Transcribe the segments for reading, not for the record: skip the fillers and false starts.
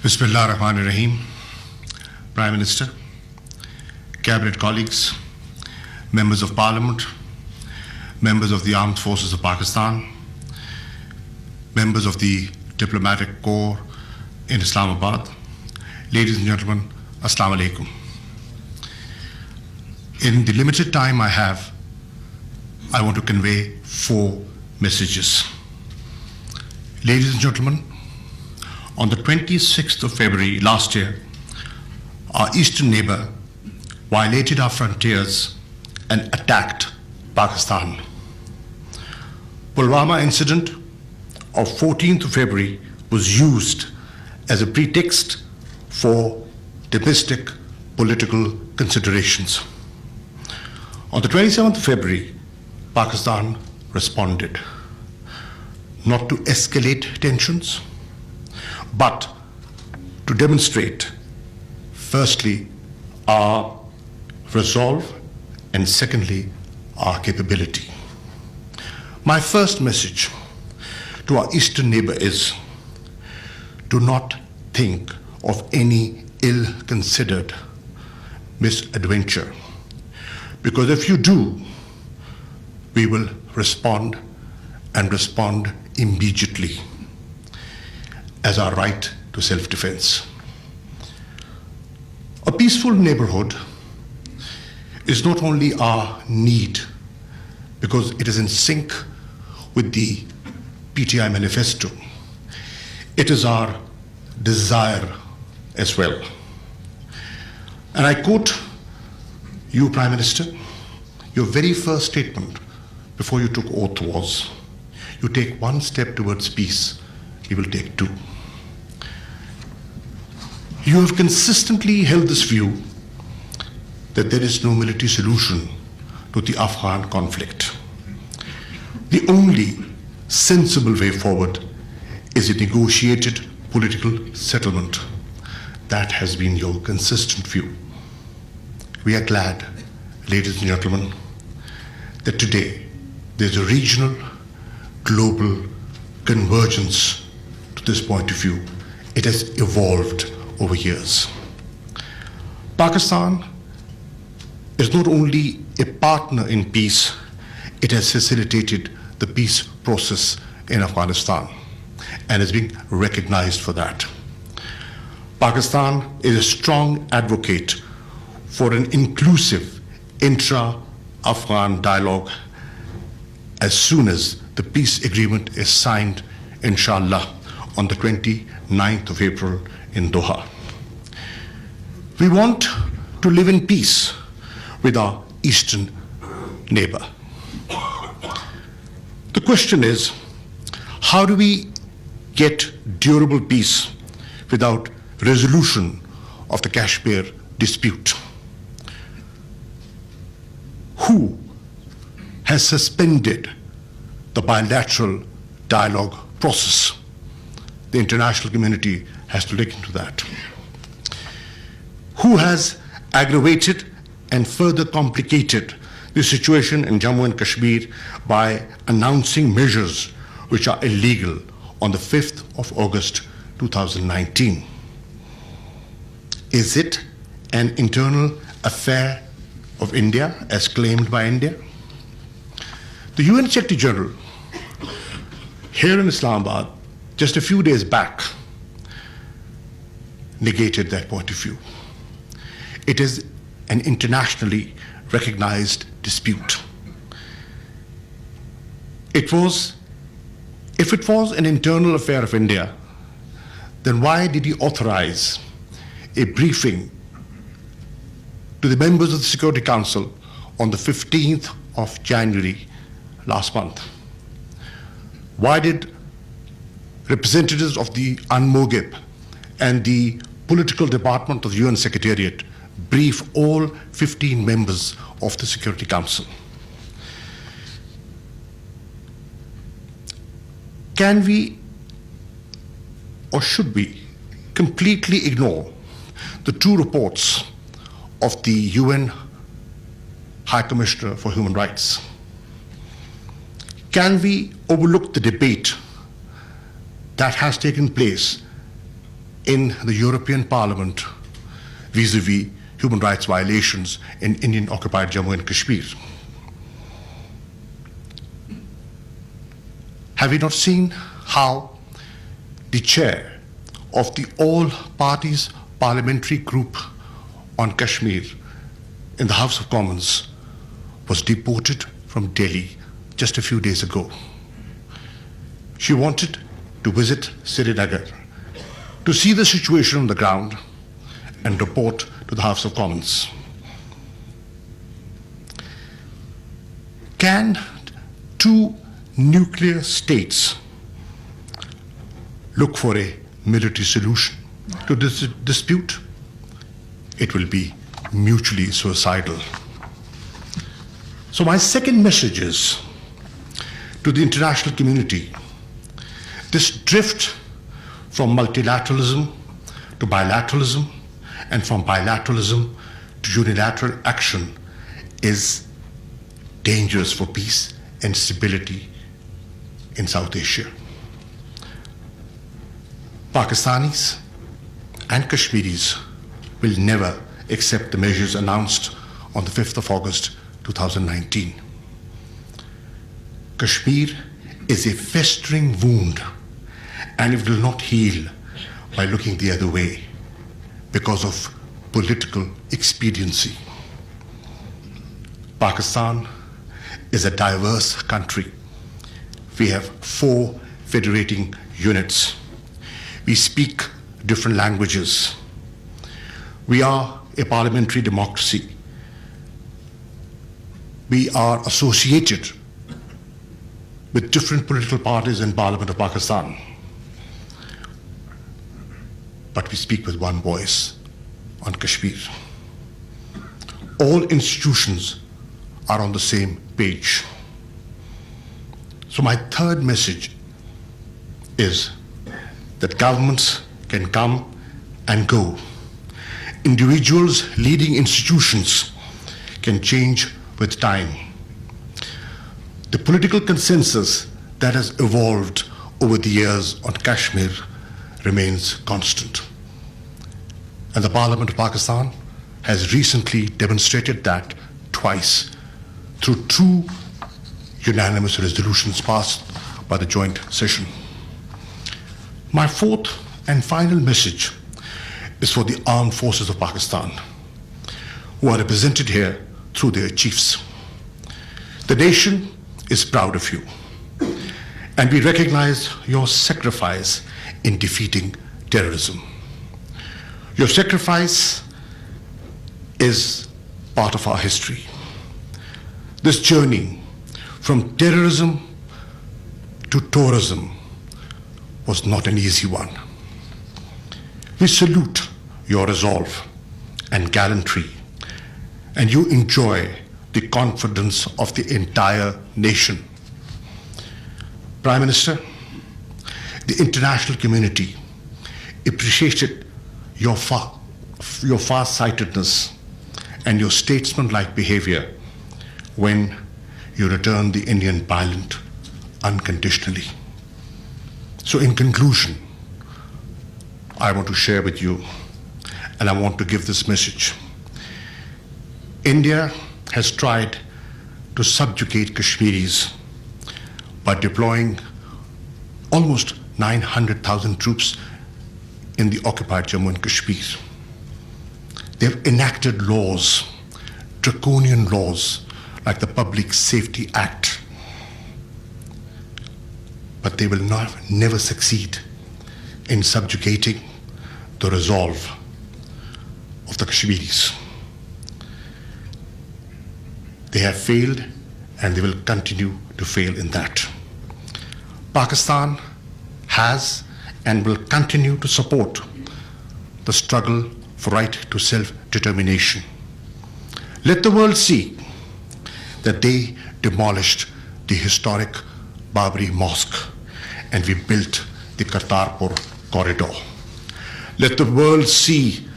Bismillah ar-Rahman ar-Rahim. Prime Minister, Cabinet colleagues, Members of Parliament, members of the Armed Forces of Pakistan, members of the Diplomatic Corps in Islamabad, ladies and gentlemen, Assalamu alaikum. In the limited time I have, I want to convey 4 messages. Ladies and gentlemen, on the 26th of February last year, our eastern neighbor violated our frontiers and attacked Pakistan. Pulwama incident of 14th of February was used as a pretext for domestic political considerations. On the 27th of February, Pakistan responded, not to escalate tensions, but to demonstrate, firstly, our resolve, and secondly, our capability. My first message to our eastern neighbor is, do not think of any ill-considered misadventure, because if you do, we will respond and respond immediately as our right to self-defense. A peaceful neighborhood is not only our need, because it is in sync with the PTI manifesto, it is our desire as well. And I quote you, Prime Minister, your very first statement before you took oath was, you take 1 step towards peace, we will take 2. You have consistently held this view that there is no military solution to the Afghan conflict. The only sensible way forward is a negotiated political settlement. That has been your consistent view. We are glad, ladies and gentlemen, that today there's a regional, global convergence to this point of view. It has evolved over years. Pakistan is not only a partner in peace, it has facilitated the peace process in Afghanistan and is being recognized for that. Pakistan is a strong advocate for an inclusive intra-Afghan dialogue as soon as the peace agreement is signed, inshallah, on the 29th of April in Doha. We want to live in peace with our eastern neighbor. The question is, how do we get durable peace without resolution of the Kashmir dispute? Who has suspended the bilateral dialogue process? The international community has to look into that. Who has aggravated and further complicated the situation in Jammu and Kashmir by announcing measures which are illegal on the 5th of August 2019? Is it an internal affair of India, as claimed by India? The UN Secretary General here in Islamabad just a few days back negated that point of view. It is an internationally recognized dispute. If it was an internal affair of India, then why did he authorize a briefing to the members of the Security Council on the 15th of January last month? Why did representatives of the UNMOGIP and the political department of the UN Secretariat brief all 15 members of the Security Council? Can we, or should we, completely ignore the 2 reports of the UN High Commissioner for Human Rights? Can we overlook the debate that has taken place in the European Parliament vis-a-vis human rights violations in Indian-occupied Jammu and Kashmir. Have you not seen how the chair of the all-parties parliamentary group on Kashmir in the House of Commons was deported from Delhi just a few days ago? She wanted to visit Srinagar to see the situation on the ground and report to the House of Commons. Can two nuclear states look for a military solution to this dispute? It will be mutually suicidal. So my second message is to the international community: this drift from multilateralism to bilateralism and from bilateralism to unilateral action is dangerous for peace and stability in South Asia. Pakistanis and Kashmiris will never accept the measures announced on the 5th of August 2019. Kashmir is a festering wound, and it will not heal by looking the other way because of political expediency. Pakistan is a diverse country. We have 4 federating units. We speak different languages. We are a parliamentary democracy. We are associated with different political parties in Parliament of Pakistan. But we speak with one voice on Kashmir. All institutions are on the same page. So my third message is that governments can come and go. Individuals leading institutions can change with time. The political consensus that has evolved over the years on Kashmir remains constant. And the Parliament of Pakistan has recently demonstrated that twice through 2 unanimous resolutions passed by the joint session. My fourth and final message is for the armed forces of Pakistan, who are represented here through their chiefs. The nation is proud of you, and we recognize your sacrifice in defeating terrorism. Your sacrifice is part of our history. This journey from terrorism to tourism was not an easy one. We salute your resolve and gallantry, and you enjoy the confidence of the entire nation. Prime Minister, the international community appreciated your far-sightedness and your statesman-like behavior when you returned the Indian pilot unconditionally. So in conclusion, I want to share with you, and I want to give this message. India has tried to subjugate Kashmiris by deploying almost 900,000 troops in the occupied Jammu and Kashmir. They've enacted laws, draconian laws, like the Public Safety Act. But they will never succeed in subjugating the resolve of the Kashmiris. They have failed, and they will continue to fail in that. Pakistan has and will continue to support the struggle for right to self-determination. Let the world see that they demolished the historic Babri Mosque and we built the Kartarpur corridor. Let the world see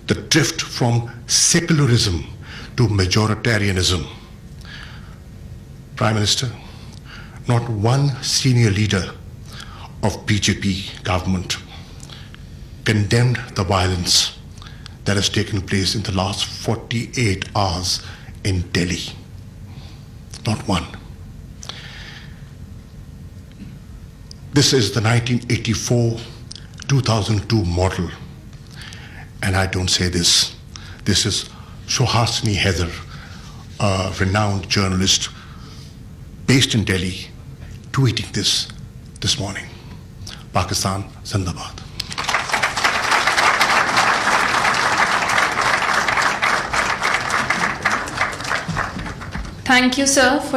the drift from secularism to majoritarianism. Prime Minister, not one senior leader of BJP government condemned the violence that has taken place in the last 48 hours in Delhi. Not one. This is the 1984-2002 model. And I don't say this. This is Suhasini Heather, a renowned journalist based in Delhi, tweeting this morning. Pakistan, Zindabad. Thank you, sir, for